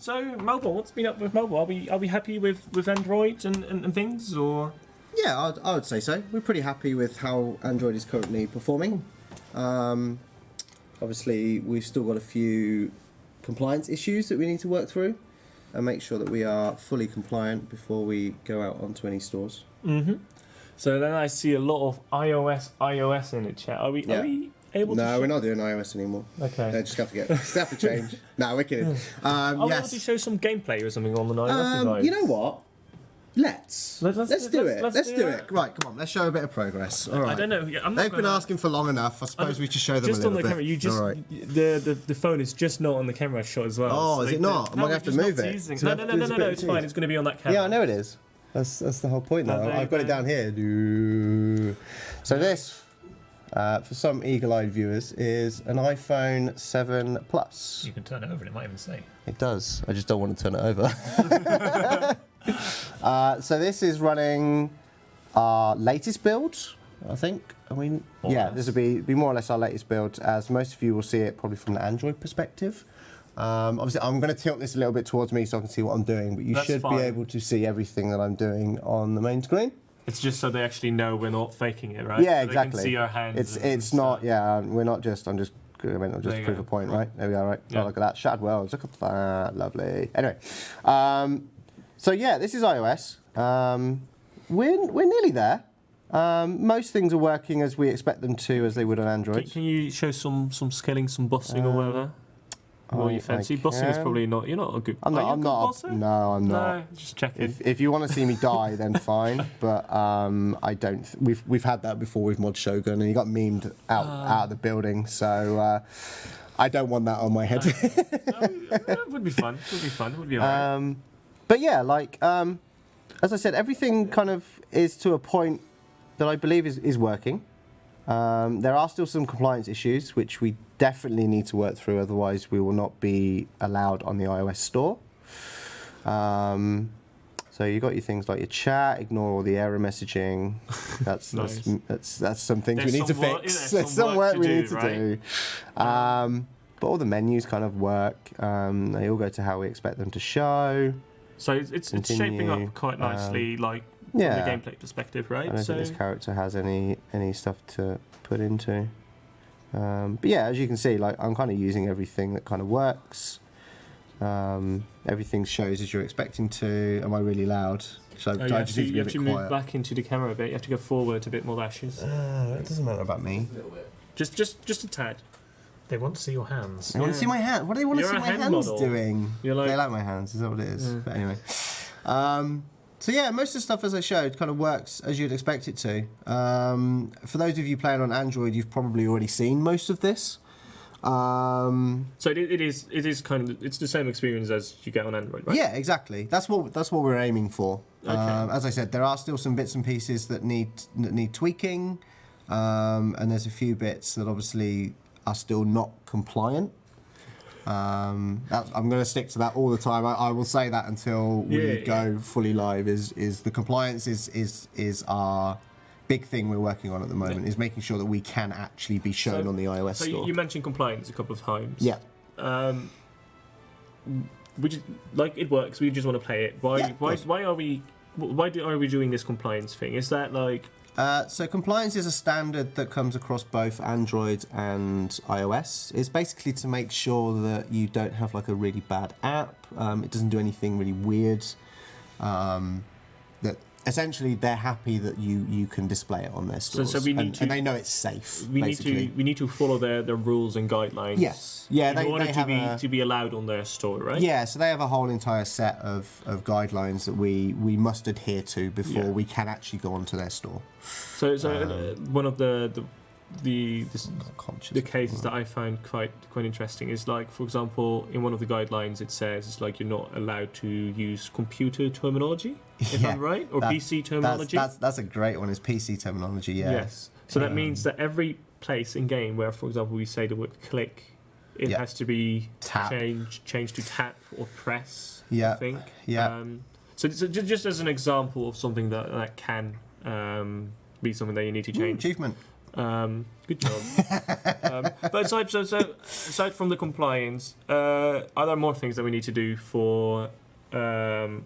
So mobile, what's been up with mobile? Are we happy with Android and things, or? Yeah, I would say so. We're pretty happy with how Android is currently performing. Obviously, we've still got a few compliance issues that we need to work through and make sure that we are fully compliant before we go out onto any stores. Mm-hmm. So then I see a lot of iOS in the chat. Are we able to? No, we're not doing iOS anymore. Okay. Just have to change. No, we're kidding. Are we able to show some gameplay or something on the iOS device? You know what? Let's do it. Let's do it. Right, come on. Let's show a bit of progress. All right. I don't know. They've been asking for long enough. I suppose we should show them just a little on the bit. camera. The phone is just not on the camera shot as well. Oh, is it not? Am I going to have to move it? No. It's fine. It's going to be on that camera. Yeah, I know it is. That's the whole point, though. I've got it down here. So this, for some eagle-eyed viewers, is an iPhone 7 Plus. You can turn it over and it might even say. It does. I just don't want to turn it over. So this is running our latest build, I think. This will be more or less our latest build, as most of you will see it probably from the Android perspective. Obviously, I'm going to tilt this a little bit towards me so I can see what I'm doing, but you should be able to see everything that I'm doing on the main screen. It's just so they actually know we're not faking it, right? Yeah, so exactly. They can see our hands. It's not. Yeah, we're not just. I'm just to prove a point, right? There we are, right? Yeah. Oh, look at that. Shattered worlds. Look at that. Lovely. Anyway, so yeah, this is iOS. We're nearly there. Most things are working as we expect them to, as they would on Android. Can you show some scaling, some bossing or whatever? What you fancy? Bossing is probably not. You're not a good. I'm not. No, I'm not. No, just checking. If you want to see me die, then fine. But I don't. We've had that before with Mod Shogun, and he got memed out of the building. So I don't want that on my head. It would be fun. It would be alright. But yeah, like as I said, everything kind of is to a point that I believe is working. There are still some compliance issues which we definitely need to work through, otherwise we will not be allowed on the iOS store. So you got your things like your chat, ignore all the error messaging. That's nice. that's some things we need to fix. There's some work we need to do. But all the menus kind of work. They all go to how we expect them to show. So it's shaping up quite nicely, like from the gameplay perspective, right? I don't think this character has any stuff to put into. But yeah, as you can see, like I'm kind of using everything that kind of works. Everything shows as you're expecting to. Am I really loud? So you have to move back into the camera a bit. You have to go forward a bit more lashes. It doesn't matter about me. Just a tad. They want to see your hands. They want to see my hands. What do they want to see my hands doing? They like my hands. Is that what it is? Yeah. But anyway. So yeah, most of the stuff, as I showed, kind of works as you'd expect it to. For those of you playing on Android, you've probably already seen most of this. So it is kind of the same experience as you get on Android, right? Yeah, exactly. That's what we're aiming for. Okay. As I said, there are still some bits and pieces that need tweaking, and there's a few bits that obviously are still not compliant. I'm going to stick to that all the time. I will say that until we go fully live. Is the compliance is our big thing we're working on at the moment, is making sure that we can actually be shown on the iOS store. So you mentioned compliance a couple of times. Yeah. We just, like, it works. We just want to play it. Why are we doing this compliance thing? Is that like? So compliance is a standard that comes across both Android and iOS. It's basically to make sure that you don't have like a really bad app. It doesn't do anything really weird. That essentially they're happy that you can display it on their stores. So we need and they know it's safe. We need to follow their rules and guidelines. Yes. Yeah. In order to be allowed on their store, right? Yeah. So they have a whole entire set of guidelines that we must adhere to before we can actually go onto their store. So one of the cases that I found quite interesting is, like, for example, in one of the guidelines it says it's like you're not allowed to use computer terminology, if I'm right, or PC terminology. That's a great one. Is PC terminology? Yeah. Yes. So that means that every place in game where, for example, we say the word click, it has to be changed to tap or press. Yeah. I think. Yeah. So just as an example of something that can be something that you need to change. Achievement. Good job. But aside from the compliance, are there more things that we need to do for it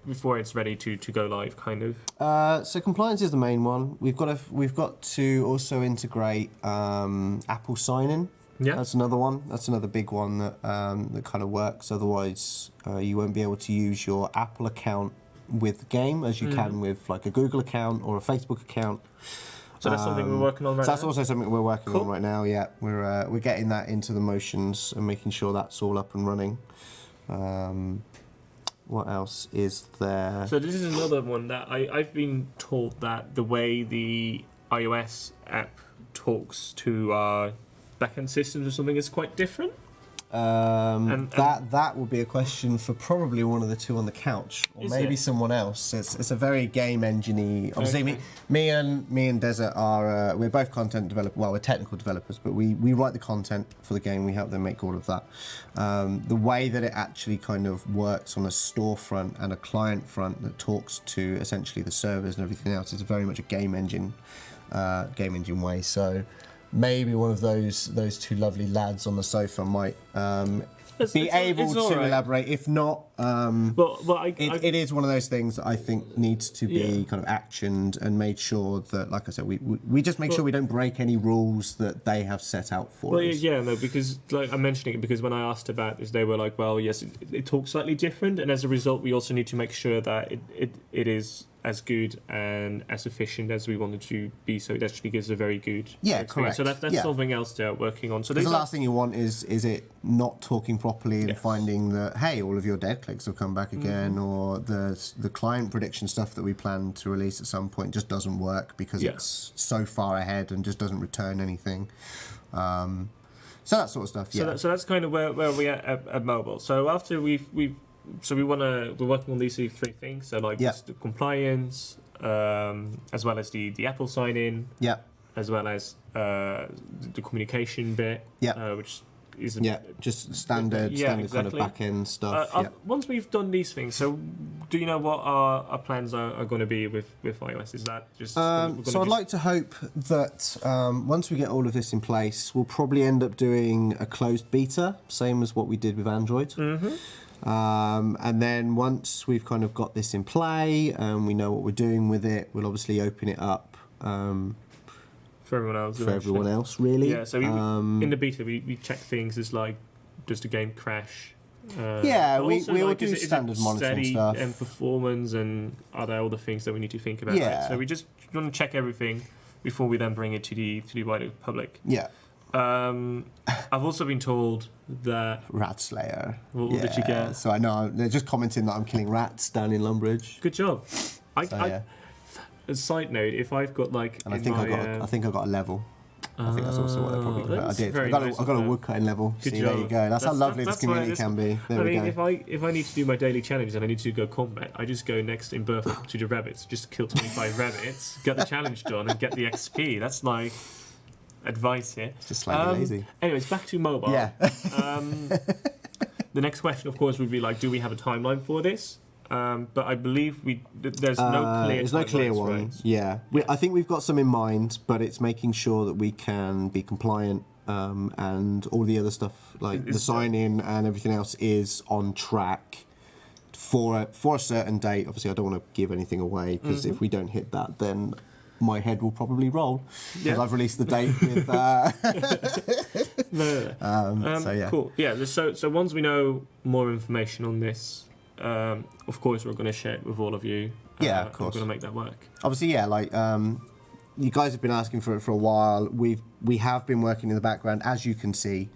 before it's ready to go live, kind of? So compliance is the main one. We've got to also integrate Apple sign-in. Yeah, that's another one. That's another big one that kind of works. Otherwise, you won't be able to use your Apple account with the game as you can with like a Google account or a Facebook account. So that's something we're working on right now? So that's also something we're working on right now, yeah. We're getting that into the motions and making sure that's all up and running. What else is there? So this is another one that I've been told that the way the iOS app talks to our backend systems or something is quite different. That would be a question for probably one of the two on the couch, or maybe someone else. It's a very game engine-y. Obviously, Okay. me and Desert are we're both content developers. Well, we're technical developers, but we write the content for the game. We help them make all of that. The way that it actually kind of works on a storefront and a client front that talks to essentially the servers and everything else is very much a game engine way. So. Maybe one of those two lovely lads on the sofa might be able to elaborate. If not, it is one of those things that I think needs to be kind of actioned and made sure that, like I said, we just make sure we don't break any rules that they have set out for us. No, because like I'm mentioning it because when I asked about this, they were like, well, yes, it talks slightly different, and as a result, we also need to make sure that it is as good and as efficient as we want it to be, so it actually gives a very good experience. Correct. So that's something else they're working on. So the last thing you want is it not talking properly and finding that, hey, all of your dead clicks have come back again, or the client prediction stuff that we plan to release at some point just doesn't work because it's so far ahead and just doesn't return anything. So that sort of stuff. So that's kind of where we are at mobile. So after we're working on these three things. So like just the compliance, as well as the Apple sign-in, as well as the communication bit, which is just standard kind of back-end stuff. Once we've done these things, so do you know what our plans are going to be with iOS? Is that just so I'd like to hope that once we get all of this in place, we'll probably end up doing a closed beta, same as what we did with Android. And then once we've kind of got this in play and we know what we're doing with it, we'll obviously open it up for everyone else. Everyone else, really. Yeah. So in the beta, we check things as like, does the game crash? We all do standard monitoring stuff and performance, and are there other things that we need to think about? Right? So we just want to check everything before we then bring it to the wider public. I've also been told that Rat Slayer. What did you get? So I know they're just commenting that I'm killing rats down in Lumbridge. Good job. A side note: if I've got like, and I think I got a level. I think that's also what they're probably going to. I did. I got a woodcutting level. Good See, job. there you go. That's how lovely this community can be. There we go. If I need to do my daily challenge and I need to go combat, I just go next in birth to the rabbits, just kill 25 rabbits, get the challenge done, and get the XP. That's like advice here. It's just slightly lazy. Anyways, back to mobile. The next question, of course, would be like, do we have a timeline for this? But I believe there's no clear one. Right? I think we've got some in mind, but it's making sure that we can be compliant and all the other stuff like the sign-in and everything else is on track for a certain date. Obviously, I don't want to give anything away because if we don't hit that, then my head will probably roll because I've released the date with. Cool. Yeah. So once we know more information on this, of course we're going to share it with all of you. Of course. We're going to make that work. Obviously, you guys have been asking for it for a while. We have been working in the background, as you can see.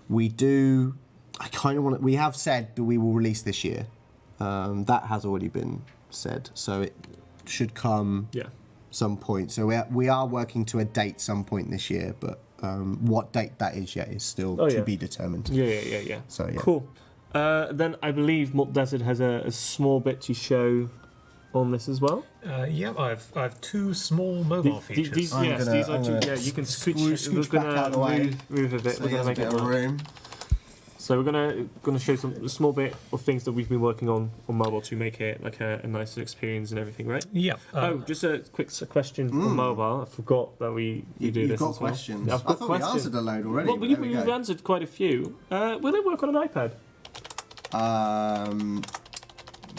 We do. I kind of want. We have said that we will release this year. That has already been said, so it should come some point. So we are working to a date some point this year, but what date that is yet is still to be determined. Yeah. So cool. Then I believe Malt Desert has a small bit to show on this as well. I've two small mobile features. These are two. Yeah, you can switch. Scooch back out of the way. Move a bit. So we're going to make it room. So So we're gonna show a small bit of things that we've been working on mobile to make it like a nicer experience and everything, right? Yeah. Just a quick question on mobile. I forgot that we do this. You've got as well. questions. Yeah, I thought we answered a load already. Well, we've answered quite a few. Will it work on an iPad?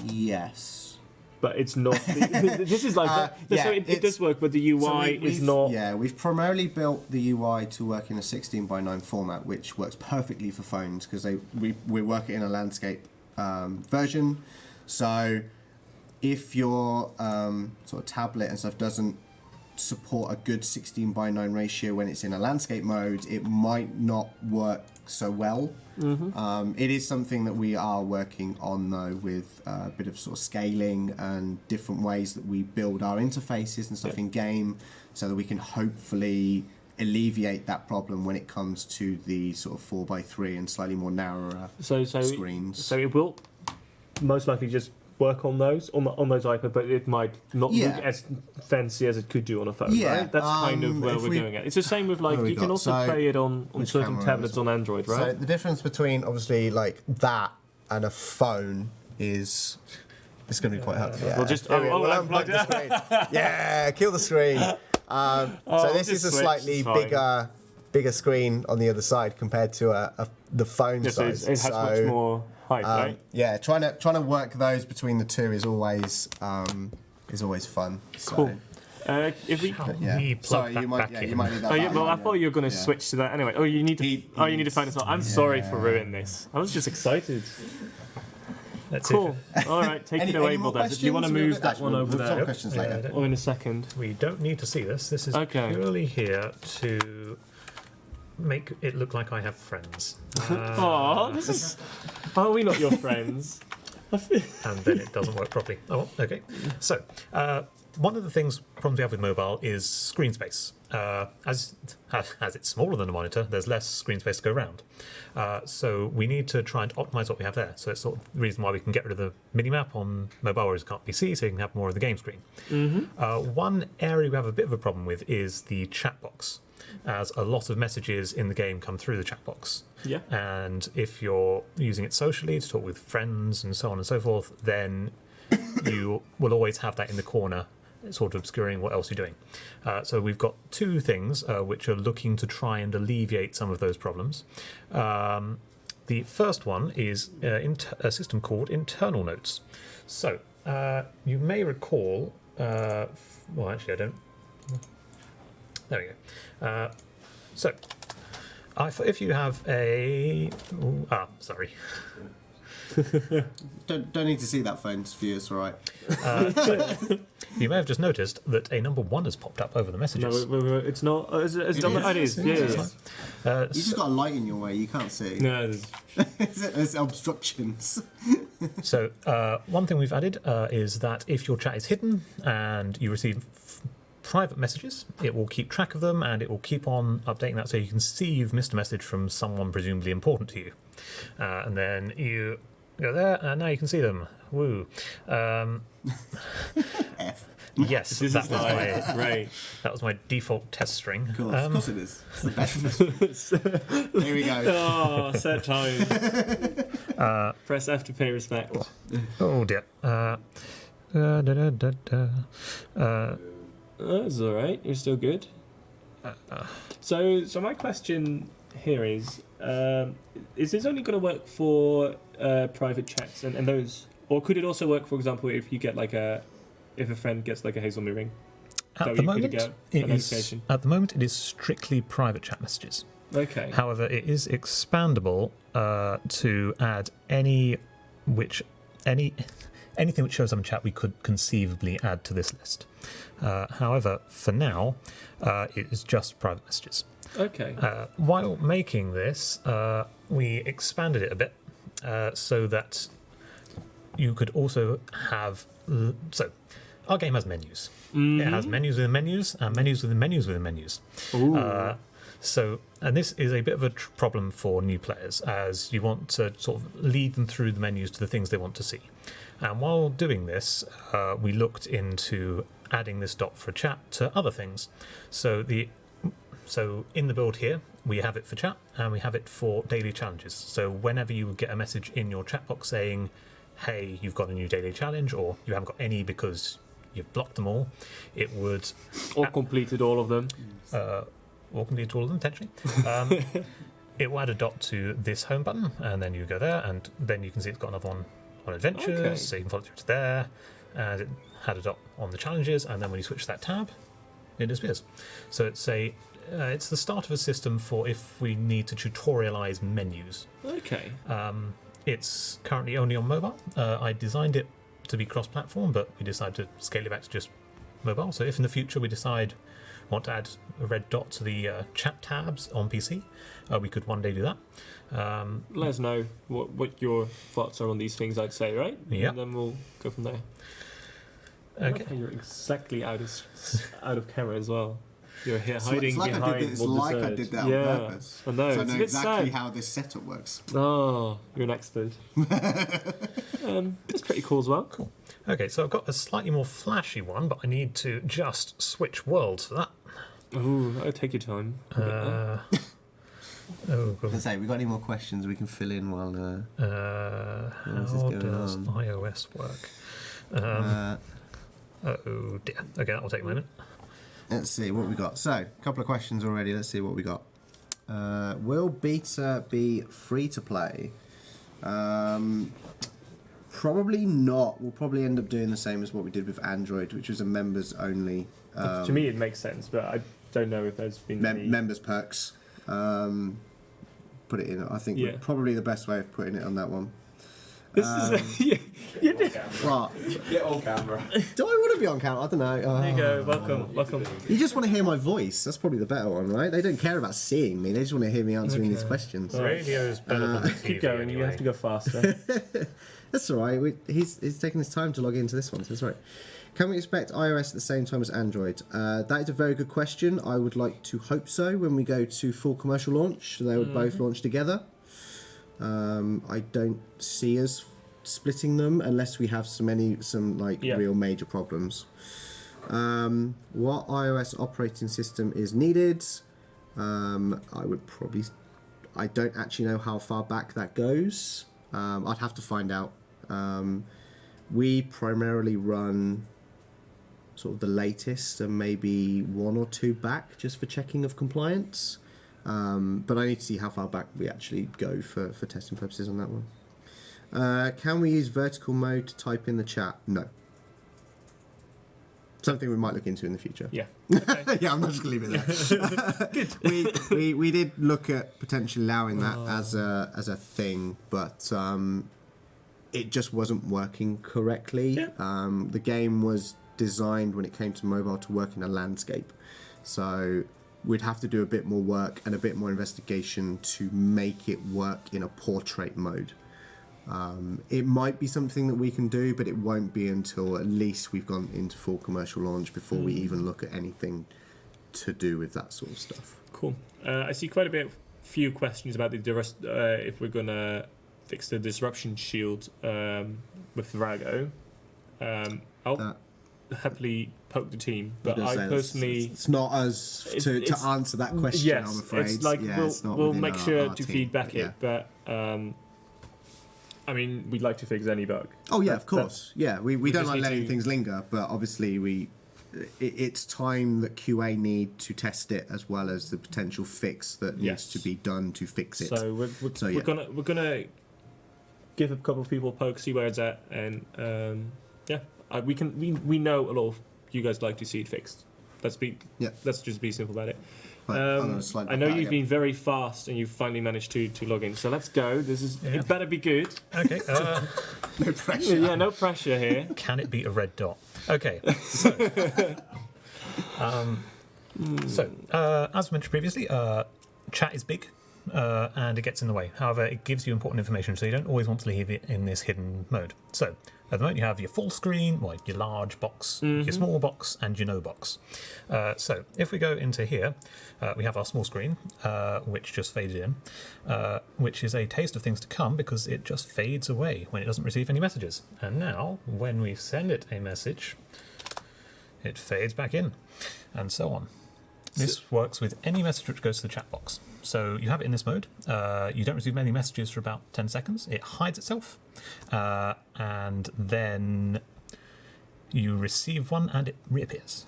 Yes. But it's not. This is like so it does work, but the UI is not. Yeah, we've primarily built the UI to work in a 16:9 format, which works perfectly for phones because we work it in a landscape version. So if your sort of tablet and stuff doesn't support a good 16:9 ratio when it's in a landscape mode, it might not work so well. It is something that we are working on though, with a bit of sort of scaling and different ways that we build our interfaces and stuff in game, so that we can hopefully alleviate that problem when it comes to the sort of 4:3 and slightly more narrower screens. So it will most likely just work on those iPad, but it might not look as fancy as it could do on a phone. Right? That's kind of where we're going at. It's the same with like you can also play it on certain tablets on Android, right? So the difference between obviously like that and a phone is it's going to be quite hard. Yeah. We'll just we'll unplug the screen. Yeah, kill the screen. So this is a slightly bigger screen on the other side compared to the phone size. So it has much more height, right? Yeah, trying to work those between the two is always fun. So. Cool. If we, sorry, you might need that. I thought you were going to switch to that anyway. Oh, you need to. You need to find as well. I'm sorry for ruining this. I was just excited. That's cool. All right, take it away, Bulldozer. Do you want to move that one over there? Questions later. Or in a second. We don't need to see this. This is purely here to make it look like I have friends. This is. Are we not your friends? And then it doesn't work properly. Oh, okay. So, one of the problems we have with mobile is screen space. As it's smaller than a monitor, there's less screen space to go around. So we need to try and optimize what we have there. So it's sort of the reason why we can get rid of the minimap on mobile, whereas it can't PC, so you can have more of the game screen. One area we have a bit of a problem with is the chat box, as a lot of messages in the game come through the chat box. Yeah. And if you're using it socially to talk with friends and so on and so forth, then you will always have that in the corner, sort of obscuring what else you're doing. So we've got two things which are looking to try and alleviate some of those problems. The first one is a system called internal notes. So you may recall, well, actually I don't. There we go. So if you have a... sorry. Don't need to see that phone's view, it's all right. You may have just noticed that a number 1 has popped up over the messages. No, it's not. It is. Yeah. You just got a light in your way, you can't see. No, there's obstructions. So one thing we've added is that if your chat is hidden and you receive private messages, it will keep track of them and it will keep on updating that, so you can see you've missed a message from someone presumably important to you. And then you go there and now you can see them. Woo. Yes, that was my default test string. Of course it is. It's the best. Here we go. Oh, set time. Press F to pay respect. Oh dear. That's all right. You're still good. So my question here is this only going to work for private chats and those, or could it also work, for example, if you get if a friend gets like a Hazel ring? At the moment, it is strictly private chat messages. Okay. However, it is expandable to add anything which shows up in chat we could conceivably add to this list. However, for now, it is just private messages. Okay. While making this, we expanded it a bit so that you could also have... So, our game has menus. Mm-hmm. It has menus within menus, and menus within menus within menus. And this is a bit of a problem for new players, as you want to sort of lead them through the menus to the things they want to see. And while doing this, we looked into adding this dot for chat to other things. So So in the build here, we have it for chat and we have it for daily challenges. So whenever you get a message in your chat box saying, hey, you've got a new daily challenge, or you haven't got any because you've blocked them all, it would... Or completed all of them. Or completed all of them, potentially. It will add a dot to this home button, and then you go there, and then you can see it's got another one on adventures, Okay. so you can follow through to there, and it had a dot on the challenges, and then when you switch that tab, it disappears. So it's the start of a system for if we need to tutorialize menus. Okay. It's currently only on mobile. I designed it to be cross-platform, but we decided to scale it back to just mobile. So if in the future we decide we want to add a red dot to the chat tabs on PC, we could one day do that. Let us know what your thoughts are on these things, I'd say, right? Yeah. And then we'll go from there. Okay. You're exactly out of camera as well. You're here hiding It's like behind it's what like I deserved. did that on Yeah, purpose. I know. So I It's know a bit exactly sad. how this setup works. Oh, you're an expert. That's pretty cool as well. Cool. Okay, so I've got a slightly more flashy one, but I need to just switch worlds for that. Ooh, I'll take your time. Oh, God. Let's say, we got any more questions we can fill in while this is How going does on? iOS work? Oh dear. Okay, that will take a moment. Let's see what we got. So, a couple of questions already. Let's see what we got. Will beta be free to play? Probably not. We'll probably end up doing the same as what we did with Android, which was a members only. To me, it makes sense, but I don't know if there's been any... Members perks. Put it in. I think probably the best way of putting it on that one. This is What? Get on camera. Do I want to be on camera? I don't know. There you go. Welcome. You just want to hear my voice. That's probably the better one, right? They don't care about seeing me. They just want to hear me answering these questions. Radio's better than the TV. Keep going. Anyway. You have to go faster. That's all right. He's taking his time to log into this one, so that's right. Can we expect iOS at the same time as Android? That is a very good question. I would like to hope so when we go to full commercial launch. They would both launch together. I don't see us splitting them unless we have some real major problems. What iOS operating system is needed? I don't actually know how far back that goes. I'd have to find out. We primarily run sort of the latest and maybe one or two back just for checking of compliance. But I need to see how far back we actually go for testing purposes on that one. Can we use vertical mode to type in the chat? No. Something we might look into in the future. Yeah. Okay. Yeah, I'm not just going to leave it there. we did look at potentially allowing that as a thing, but it just wasn't working correctly. Yeah. The game was designed when it came to mobile to work in a landscape, so we'd have to do a bit more work and a bit more investigation to make it work in a portrait mode. It might be something that we can do, but it won't be until at least we've gone into full commercial launch before we even look at anything to do with that sort of stuff. Cool. I see quite a few questions about if we're gonna fix the disruption shield with Virago. I'll happily poke the team, but I personally... It's not us to answer that question, yes, I'm afraid. it's like we'll make sure to team, feedback it, but I mean, we'd like to fix any bug. Oh yeah, of course. Yeah, we don't just like need letting to- things linger, but obviously it's time that QA need to test it as well as the potential fix that needs to be done to fix it. So we're gonna give a couple of people a poke, see where it's at, and we know a lot of you guys like to see it fixed. Let's just be simple about it. Right, I'm gonna slide I know back you've again. been very fast and you've finally managed to log in. So let's go. It better be good. Okay. No pressure. Yeah, no pressure here. Can it be a red dot? Okay. So, as mentioned previously, chat is big and it gets in the way. However, it gives you important information, so you don't always want to leave it in this hidden mode. So, at the moment, you have your full screen, your large box, your small box, and your no box. So, if we go into here, we have our small screen, which just faded in, which is a taste of things to come because it just fades away when it doesn't receive any messages. And now, when we send it a message, it fades back in, and so on. This works with any message which goes to the chat box. So you have it in this mode. You don't receive many messages for about 10 seconds. It hides itself. And then you receive one and it reappears.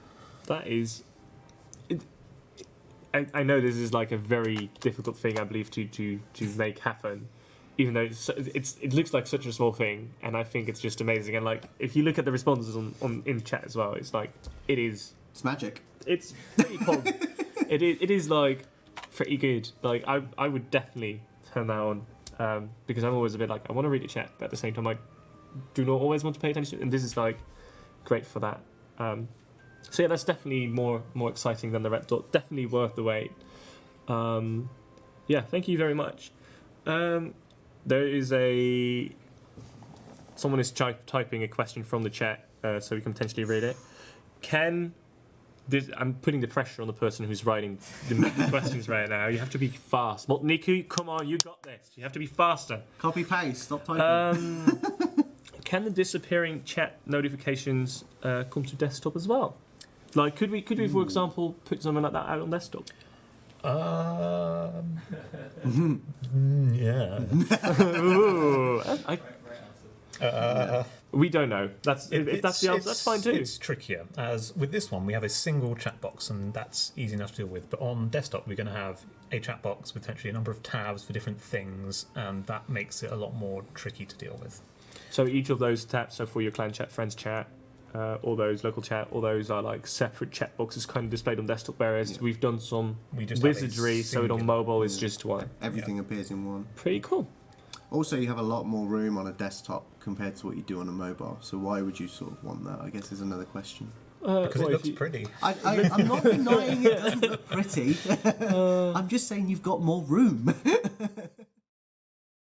That is... I know this is like a very difficult thing, I believe, to make happen. Even though it looks like such a small thing, and I think it's just amazing. And like, if you look at the responses on in chat as well, it's like it's magic. It's pretty cool. it is like pretty good. Like I would definitely turn that on because I'm always a bit like I want to read the chat, but at the same time I do not always want to pay attention. And this is like great for that. So yeah, that's definitely more exciting than the red dot. Definitely worth the wait. Yeah, thank you very much. There is someone is typing a question from the chat, so we can potentially read it. I'm putting the pressure on the person who's writing the questions right now. You have to be fast. Niku, come on, you got this. You have to be faster. Copy paste. Stop typing. Can the disappearing chat notifications come to desktop as well? Like, could we, for example, put something like that out on desktop? Yeah. Ooh, we don't know. If that's the answer, that's fine too. It's trickier. As with this one, we have a single chat box, and that's easy enough to deal with. But on desktop, we're going to have a chat box with potentially a number of tabs for different things, and that makes it a lot more tricky to deal with. So each of those tabs, so for your clan chat, friends chat, all those local chat, all those are like separate chat boxes kind of displayed on desktop, whereas we've done some wizardry, so it on mobile is just one. Everything appears in one. Pretty cool. Also, you have a lot more room on a desktop compared to what you do on a mobile, so why would you sort of want that, I guess, is another question. Because it looks pretty. I'm not denying it doesn't look pretty. I'm just saying you've got more room.